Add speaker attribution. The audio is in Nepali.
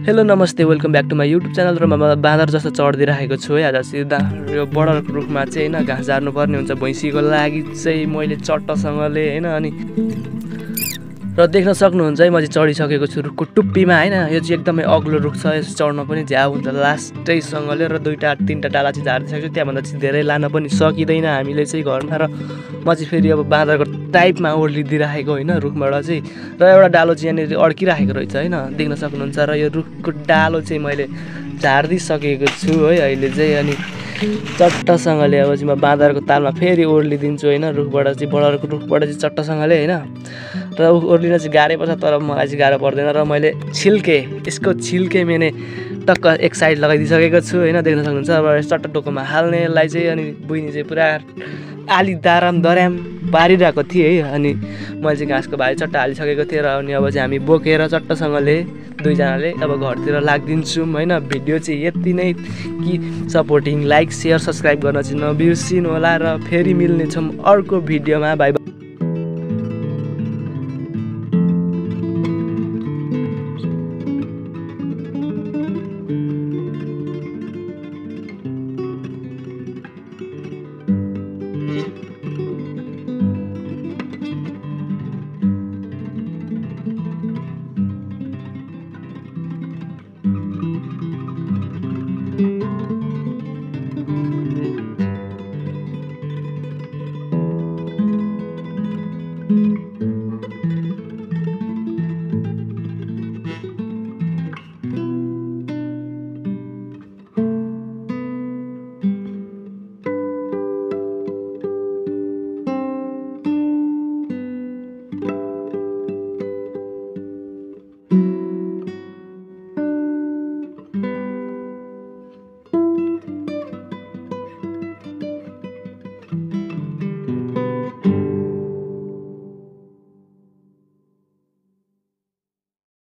Speaker 1: हेलो नमस्ते welcome back to my YouTube channel र म बाँदर जस्तो चढिदिइराखेको छु है। आज सिधा यो बडरको रुखमा चाहिँ होइन घाँस झार्नुपर्ने हुन्छ भैँसीको लागि चाहिँ मैले चट्टसँगले होइन। अनि र देख्न सक्नुहुन्छ है म चाहिँ चढिसकेको छु रुखको टुप्पीमा होइन। यो चाहिँ एकदमै अग्लो रुख छ, यस चढ्न पनि झ्याउ हुन्छ लास्टैसँगले। र 2-3टा डाला चाहिँ झारिदिइसकेको छु, त्यहाँभन्दा चाहिँ धेरै लान पनि सकिँदैन हामीले चाहिँ घरमा। र म चाहिँ फेरि अब बाँदरको टाइपमा ओर्लिदिइराखेको होइन रुखबाट चाहिँ। र एउटा डालो चाहिँ यहाँनिर अड्किराखेको रहेछ होइन, देख्न सक्नुहुन्छ। र यो रुखको डालो चाहिँ मैले झारिदिइसकेको छु है अहिले चाहिँ। अनि चट्टसँगले अब चाहिँ म बाँदरको तालमा फेरि ओर्लिदिन्छु होइन, रुखबाट चाहिँ बडरको रुखबाट चाहिँ चट्टसँगले होइन। र ओर्लिन चाहिँ गाह्रै पर्छ, तर मलाई चाहिँ गाह्रो पर्दैन। र मैले यसको छिल्के मैंने टक्क एक साइड लगाइदिइसकेको छु होइन, देख्न सक्नुहुन्छ। अब चट्ट टोकोमा हाल्ने यसलाई चाहिँ। अनि बुइनी चाहिँ पुरा आली दराम पारिरहेको थिएँ है। अनि मैले चाहिँ घाँसको भाइ चट्ट हालिसकेको थिएँ। र अनि अब चाहिँ हामी बोकेर चट्टसँगले दुईजनाले अब घरतिर लाग्दिन्छौँ होइन। भिडियो चाहिँ यति नै कि सपोर्टिङ लाइक शेयर सब्सक्राइब गर्न चाहिँ नबिर्सिनु होला। र फेरि मिल्नेछौँ अर्को भिडियोमा। बाई।